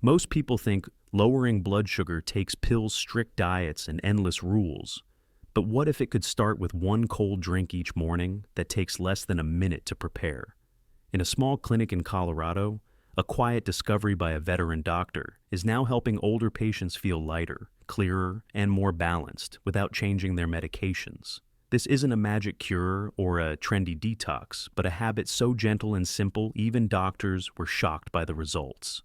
Most people think lowering blood sugar takes pills, strict diets, and endless rules. But what if it could start with one cold drink each morning that takes less than a minute to prepare? In a small clinic in Colorado, a quiet discovery by a veteran doctor is now helping older patients feel lighter, clearer, and more balanced without changing their medications. This isn't a magic cure or a trendy detox, but a habit so gentle and simple even doctors were shocked by the results.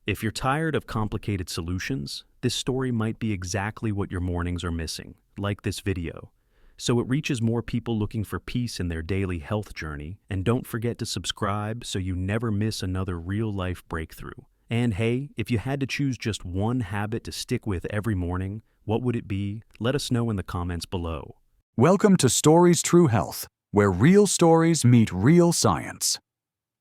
If you're tired of complicated solutions, this story might be exactly what your mornings are missing, like this video. So it reaches more people looking for peace in their daily health journey, and don't forget to subscribe so you never miss another real-life breakthrough. And hey, if you had to choose just one habit to stick with every morning, what would it be? Let us know in the comments below. Welcome to Stories True Health, where real stories meet real science.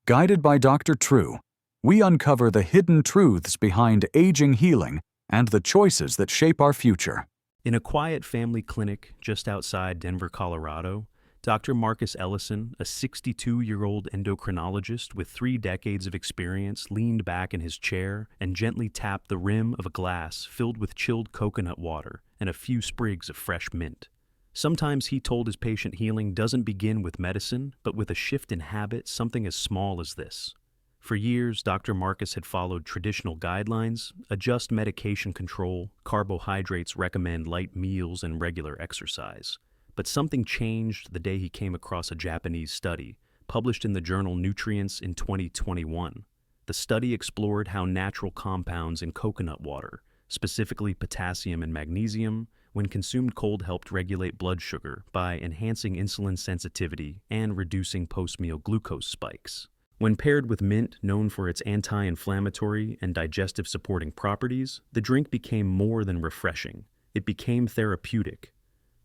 Guided by Dr. True, we uncover the hidden truths behind aging healing and the choices that shape our future. In a quiet family clinic just outside Denver, Colorado, Dr. Marcus Ellison, a 62-year-old endocrinologist with 3 decades of experience, leaned back in his chair and gently tapped the rim of a glass filled with chilled coconut water and a few sprigs of fresh mint. Sometimes he told his patient healing doesn't begin with medicine, but with a shift in habit, something as small as this. For years, Dr. Marcus had followed traditional guidelines: adjust medication control, carbohydrates, recommend light meals, and regular exercise. But something changed the day he came across a Japanese study, published in the journal Nutrients in 2021. The study explored how natural compounds in coconut water, specifically potassium and magnesium, when consumed cold, helped regulate blood sugar by enhancing insulin sensitivity and reducing post-meal glucose spikes. When paired with mint, known for its anti-inflammatory and digestive supporting properties, the drink became more than refreshing. It became therapeutic.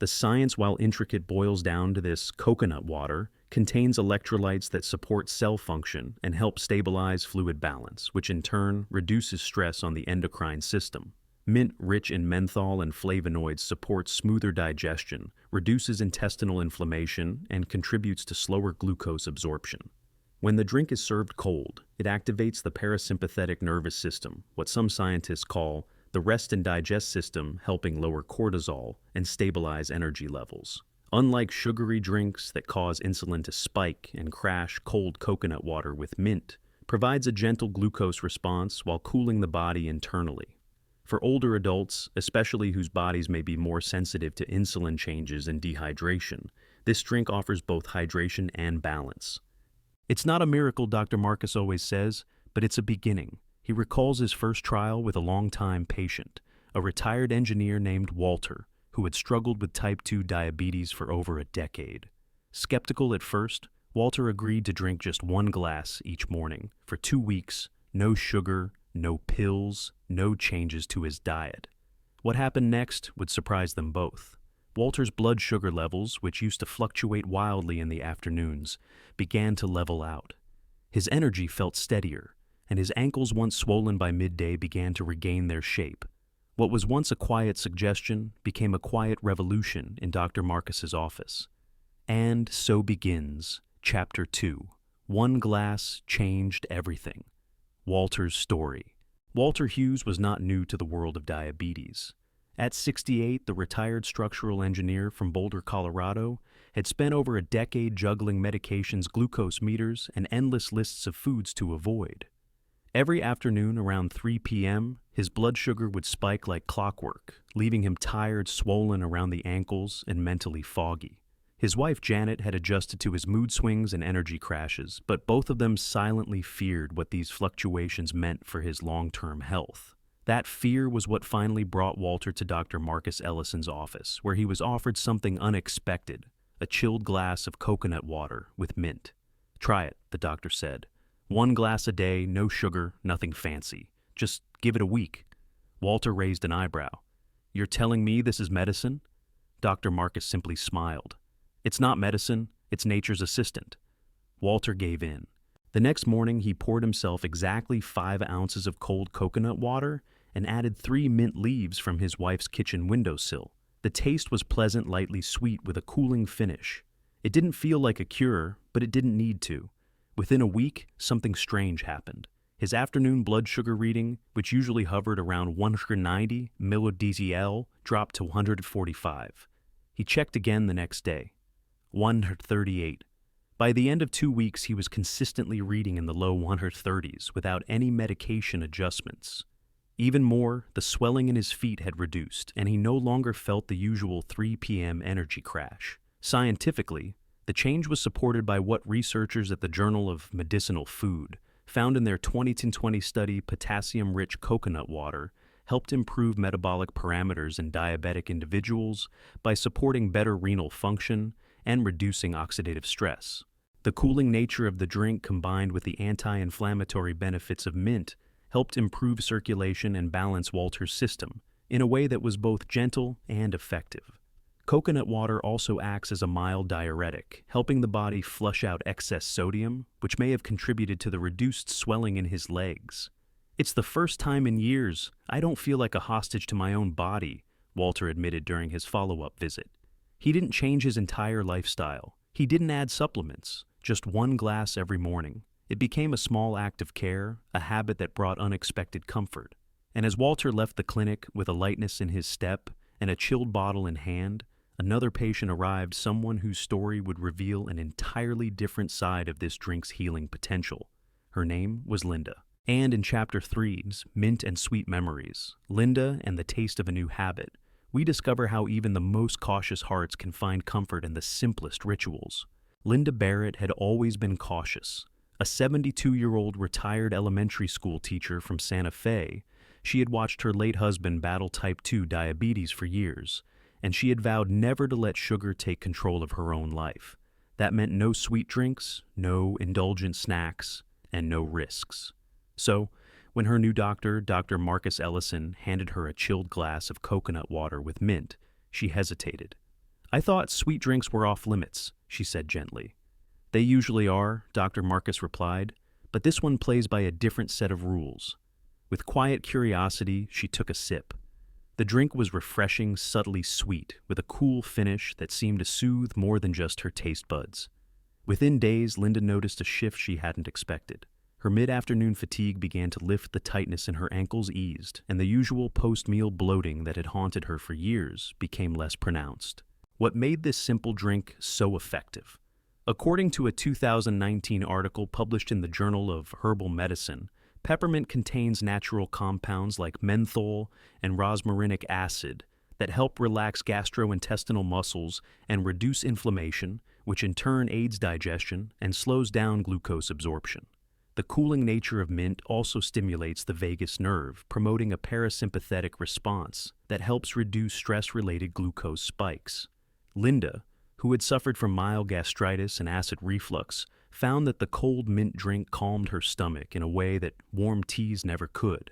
The science, while intricate, boils down to this: coconut water contains electrolytes that support cell function and help stabilize fluid balance, which in turn reduces stress on the endocrine system. Mint, rich in menthol and flavonoids, supports smoother digestion, reduces intestinal inflammation, and contributes to slower glucose absorption. When the drink is served cold, it activates the parasympathetic nervous system, what some scientists call the rest and digest system, helping lower cortisol and stabilize energy levels. Unlike sugary drinks that cause insulin to spike and crash, cold coconut water with mint provides a gentle glucose response while cooling the body internally. For older adults, especially whose bodies may be more sensitive to insulin changes and dehydration, this drink offers both hydration and balance. It's not a miracle, Dr. Marcus always says, but it's a beginning. He recalls his first trial with a longtime patient, a retired engineer named Walter, who had struggled with type 2 diabetes for over a decade. Skeptical at first, Walter agreed to drink just one glass each morning for 2 weeks, no sugar, no pills, no changes to his diet. What happened next would surprise them both. Walter's blood sugar levels, which used to fluctuate wildly in the afternoons, began to level out. His energy felt steadier, and his ankles, once swollen by midday, began to regain their shape. What was once a quiet suggestion became a quiet revolution in Dr. Marcus's office. And so begins Chapter 2. One glass changed everything. Walter's story. Walter Hughes was not new to the world of diabetes. At 68, the retired structural engineer from Boulder, Colorado, had spent over a decade juggling medications, glucose meters, and endless lists of foods to avoid. Every afternoon around 3 p.m., his blood sugar would spike like clockwork, leaving him tired, swollen around the ankles, and mentally foggy. His wife, Janet, had adjusted to his mood swings and energy crashes, but both of them silently feared what these fluctuations meant for his long-term health. That fear was what finally brought Walter to Dr. Marcus Ellison's office, where he was offered something unexpected: a chilled glass of coconut water with mint. "Try it," the doctor said. "1 glass a day, no sugar, nothing fancy. Just give it a week." Walter raised an eyebrow. "You're telling me this is medicine?" Dr. Marcus simply smiled. "It's not medicine, it's nature's assistant." Walter gave in. The next morning, he poured himself exactly 5 ounces of cold coconut water and added 3 mint leaves from his wife's kitchen windowsill. The taste was pleasant, lightly sweet with a cooling finish. It didn't feel like a cure, but it didn't need to. Within a week, something strange happened. His afternoon blood sugar reading, which usually hovered around 190 millidecl, dropped to 145. He checked again the next day. 138. By the end of 2 weeks, he was consistently reading in the low 130s without any medication adjustments. Even more, the swelling in his feet had reduced, and he no longer felt the usual 3 p.m. energy crash. Scientifically, the change was supported by what researchers at the Journal of Medicinal Food found in their 2020 study. Potassium-rich coconut water helped improve metabolic parameters in diabetic individuals by supporting better renal function and reducing oxidative stress. The cooling nature of the drink combined with the anti-inflammatory benefits of mint helped improve circulation and balance Walter's system in a way that was both gentle and effective. Coconut water also acts as a mild diuretic, helping the body flush out excess sodium, which may have contributed to the reduced swelling in his legs. "It's the first time in years I don't feel like a hostage to my own body," Walter admitted during his follow-up visit. He didn't change his entire lifestyle. He didn't add supplements, just 1 glass every morning. It became a small act of care, a habit that brought unexpected comfort. And as Walter left the clinic with a lightness in his step and a chilled bottle in hand, another patient arrived, someone whose story would reveal an entirely different side of this drink's healing potential. Her name was Linda. And in Chapter 3's Mint and Sweet Memories, Linda and the Taste of a New Habit, we discover how even the most cautious hearts can find comfort in the simplest rituals. Linda Barrett had always been cautious. A 72-year-old retired elementary school teacher from Santa Fe, she had watched her late husband battle type 2 diabetes for years, and she had vowed never to let sugar take control of her own life. That meant no sweet drinks, no indulgent snacks, and no risks. So, when her new doctor, Dr. Marcus Ellison, handed her a chilled glass of coconut water with mint, she hesitated. "I thought sweet drinks were off limits," she said gently. "They usually are," Dr. Marcus replied, "but this one plays by a different set of rules." With quiet curiosity, she took a sip. The drink was refreshing, subtly sweet, with a cool finish that seemed to soothe more than just her taste buds. Within days, Linda noticed a shift she hadn't expected. Her mid-afternoon fatigue began to lift, the tightness in her ankles eased, and the usual post-meal bloating that had haunted her for years became less pronounced. What made this simple drink so effective? According to a 2019 article published in the Journal of Herbal Medicine, peppermint contains natural compounds like menthol and rosmarinic acid that help relax gastrointestinal muscles and reduce inflammation, which in turn aids digestion and slows down glucose absorption. The cooling nature of mint also stimulates the vagus nerve, promoting a parasympathetic response that helps reduce stress-related glucose spikes. Linda, who had suffered from mild gastritis and acid reflux, found that the cold mint drink calmed her stomach in a way that warm teas never could.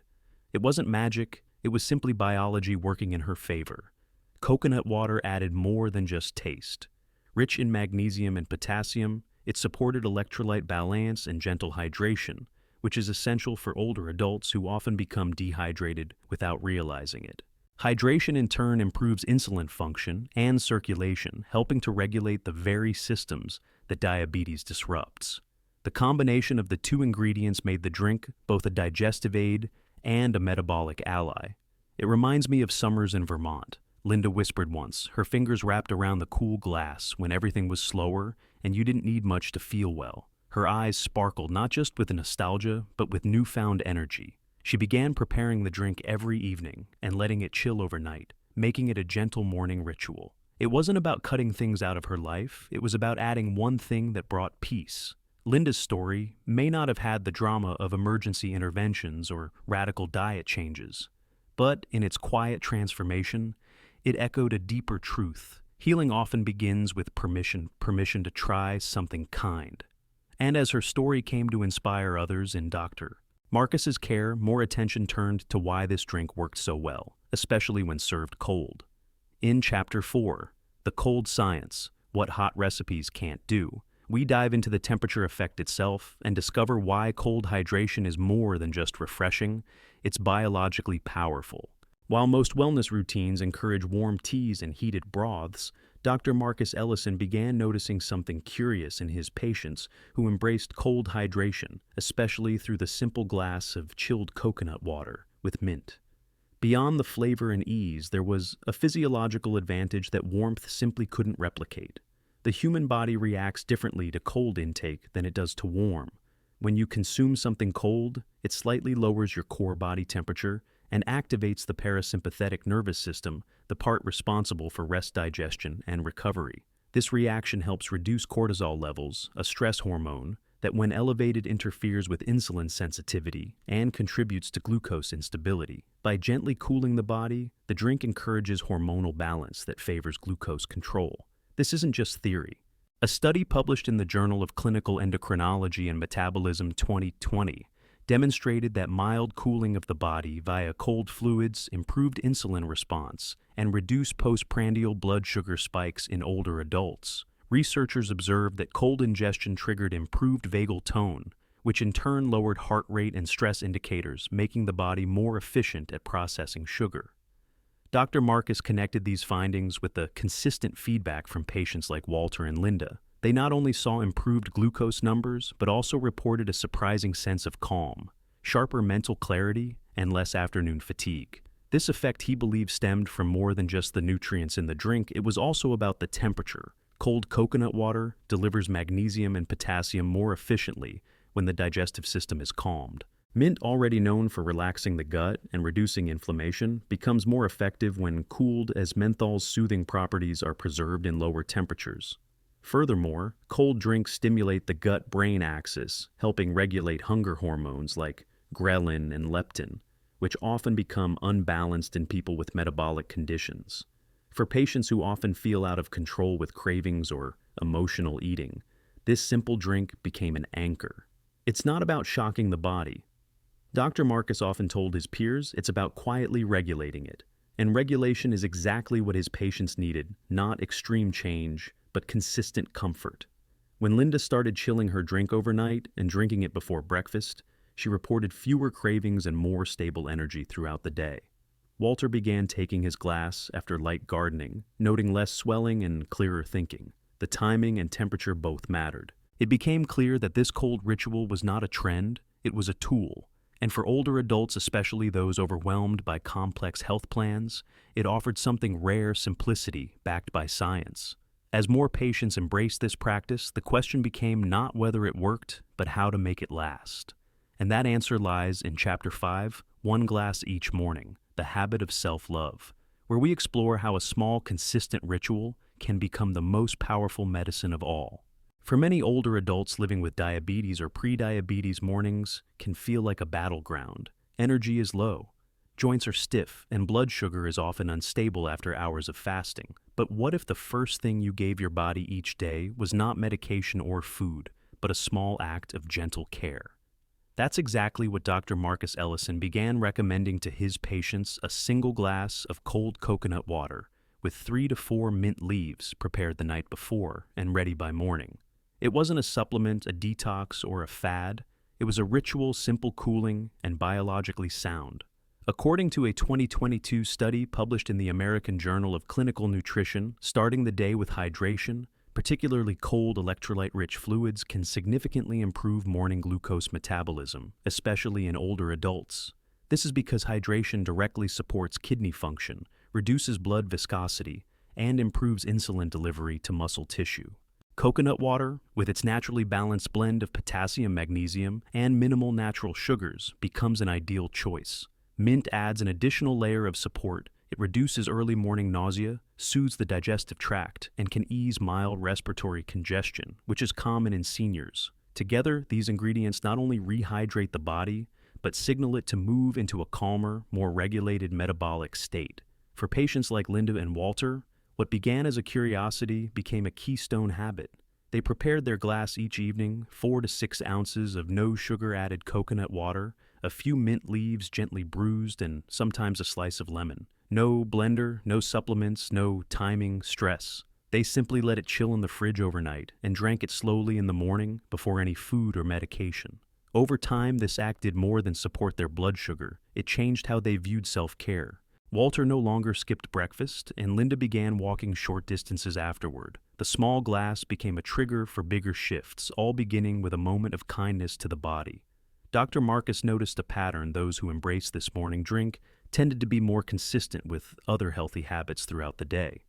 It wasn't magic, it was simply biology working in her favor. Coconut water added more than just taste. Rich in magnesium and potassium, it supported electrolyte balance and gentle hydration, which is essential for older adults who often become dehydrated without realizing it. Hydration in turn improves insulin function and circulation, helping to regulate the very systems that diabetes disrupts. The combination of the two ingredients made the drink both a digestive aid and a metabolic ally. "It reminds me of summers in Vermont," Linda whispered once, her fingers wrapped around the cool glass when everything was slower and you didn't need much to feel well. Her eyes sparkled not just with nostalgia, but with newfound energy. She began preparing the drink every evening and letting it chill overnight, making it a gentle morning ritual. It wasn't about cutting things out of her life, it was about adding one thing that brought peace. Linda's story may not have had the drama of emergency interventions or radical diet changes, but in its quiet transformation, it echoed a deeper truth. Healing often begins with permission to try something kind. And as her story came to inspire others in Dr. Marcus's care, more attention turned to why this drink worked so well, especially when served cold. In Chapter 4, The Cold Science, What Hot Recipes Can't Do, we dive into the temperature effect itself and discover why cold hydration is more than just refreshing, it's biologically powerful. While most wellness routines encourage warm teas and heated broths, Dr. Marcus Ellison began noticing something curious in his patients who embraced cold hydration, especially through the simple glass of chilled coconut water with mint. Beyond the flavor and ease, there was a physiological advantage that warmth simply couldn't replicate. The human body reacts differently to cold intake than it does to warm. When you consume something cold, it slightly lowers your core body temperature and activates the parasympathetic nervous system, the part responsible for rest, digestion, and recovery. This reaction helps reduce cortisol levels, a stress hormone that when elevated interferes with insulin sensitivity and contributes to glucose instability. By gently cooling the body, the drink encourages hormonal balance that favors glucose control. This isn't just theory. A study published in the Journal of Clinical Endocrinology and Metabolism 2020 demonstrated that mild cooling of the body via cold fluids improved insulin response and reduced postprandial blood sugar spikes in older adults. Researchers observed that cold ingestion triggered improved vagal tone, which in turn lowered heart rate and stress indicators, making the body more efficient at processing sugar. Dr. Marcus connected these findings with the consistent feedback from patients like Walter and Linda. They not only saw improved glucose numbers, but also reported a surprising sense of calm, sharper mental clarity, and less afternoon fatigue. This effect he believed stemmed from more than just the nutrients in the drink, it was also about the temperature. Cold coconut water delivers magnesium and potassium more efficiently when the digestive system is calmed. Mint, already known for relaxing the gut and reducing inflammation, becomes more effective when cooled as menthol's soothing properties are preserved in lower temperatures. Furthermore, cold drinks stimulate the gut-brain axis, helping regulate hunger hormones like ghrelin and leptin, which often become unbalanced in people with metabolic conditions. For patients who often feel out of control with cravings or emotional eating, this simple drink became an anchor. It's not about shocking the body. Dr. Marcus often told his peers it's about quietly regulating it. And regulation is exactly what his patients needed, not extreme change, but consistent comfort. When Linda started chilling her drink overnight and drinking it before breakfast, she reported fewer cravings and more stable energy throughout the day. Walter began taking his glass after light gardening, noting less swelling and clearer thinking. The timing and temperature both mattered. It became clear that this cold ritual was not a trend, it was a tool. And for older adults, especially those overwhelmed by complex health plans, it offered something rare: simplicity backed by science. As more patients embraced this practice, the question became not whether it worked, but how to make it last. And that answer lies in Chapter 5, One Glass Each Morning, The Habit of Self-Love, where we explore how a small, consistent ritual can become the most powerful medicine of all. For many older adults living with diabetes or pre-diabetes, mornings can feel like a battleground. Energy is low, joints are stiff, and blood sugar is often unstable after hours of fasting. But what if the first thing you gave your body each day was not medication or food, but a small act of gentle care? That's exactly what Dr. Marcus Ellison began recommending to his patients: a single glass of cold coconut water with 3 to 4 mint leaves prepared the night before and ready by morning. It wasn't a supplement, a detox, or a fad. It was a ritual, simple, cooling, and biologically sound. According to a 2022 study published in the American Journal of Clinical Nutrition, starting the day with hydration, particularly cold electrolyte-rich fluids, can significantly improve morning glucose metabolism, especially in older adults. This is because hydration directly supports kidney function, reduces blood viscosity, and improves insulin delivery to muscle tissue. Coconut water, with its naturally balanced blend of potassium, magnesium, and minimal natural sugars, becomes an ideal choice. Mint adds an additional layer of support. It reduces early morning nausea, soothes the digestive tract, and can ease mild respiratory congestion, which is common in seniors. Together, these ingredients not only rehydrate the body, but signal it to move into a calmer, more regulated metabolic state. For patients like Linda and Walter, what began as a curiosity became a keystone habit. They prepared their glass each evening, 4 to 6 ounces of no sugar-added coconut water, a few mint leaves gently bruised, and sometimes a slice of lemon. No blender, no supplements, no timing, stress. They simply let it chill in the fridge overnight and drank it slowly in the morning before any food or medication. Over time, this act did more than support their blood sugar. It changed how they viewed self-care. Walter no longer skipped breakfast, and Linda began walking short distances afterward. The small glass became a trigger for bigger shifts, all beginning with a moment of kindness to the body. Dr. Marcus noticed a pattern. Those who embraced this morning drink tended to be more consistent with other healthy habits throughout the day.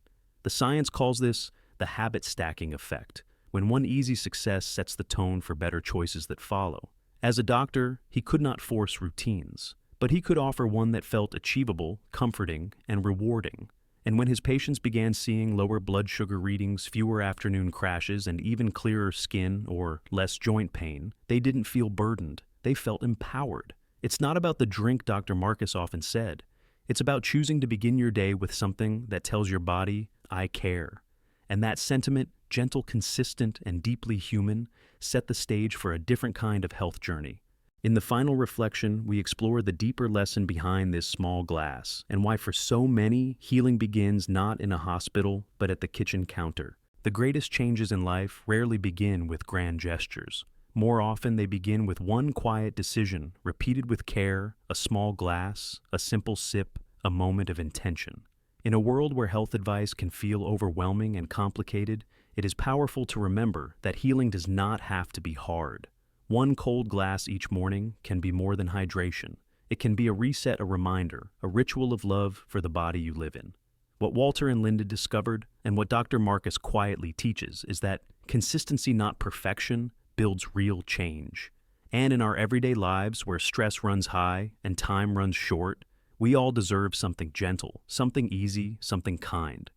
The science calls this the habit stacking effect, when one easy success sets the tone for better choices that follow. As a doctor, he could not force routines, but he could offer one that felt achievable, comforting, and rewarding. And when his patients began seeing lower blood sugar readings, fewer afternoon crashes, and even clearer skin or less joint pain, they didn't feel burdened. They felt empowered. It's not about the drink, Dr. Marcus often said. It's about choosing to begin your day with something that tells your body, I care. And that sentiment, gentle, consistent, and deeply human, set the stage for a different kind of health journey. In the final reflection, we explore the deeper lesson behind this small glass and why for so many, healing begins not in a hospital, but at the kitchen counter. The greatest changes in life rarely begin with grand gestures. More often, they begin with one quiet decision, repeated with care, a small glass, a simple sip, a moment of intention. In a world where health advice can feel overwhelming and complicated, it is powerful to remember that healing does not have to be hard. One cold glass each morning can be more than hydration. It can be a reset, a reminder, a ritual of love for the body you live in. What Walter and Linda discovered, and what Dr. Marcus quietly teaches, is that consistency, not perfection, builds real change. And in our everyday lives, where stress runs high and time runs short, we all deserve something gentle, something easy, something kind.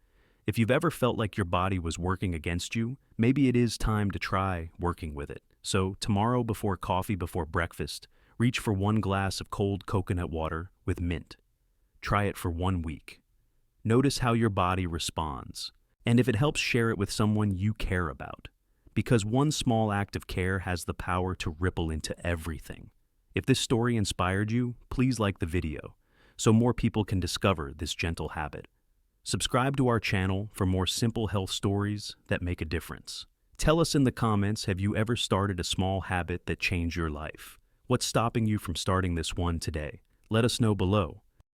If you've ever felt like your body was working against you, maybe it is time to try working with it. So tomorrow, before coffee, before breakfast, reach for one glass of cold coconut water with mint. Try it for 1 week. Notice how your body responds. And if it helps, share it with someone you care about. Because one small act of care has the power to ripple into everything. If this story inspired you, please like the video so more people can discover this gentle habit. Subscribe to our channel for more simple health stories that make a difference. Tell us in the comments, have you ever started a small habit that changed your life? What's stopping you from starting this one today? Let us know below.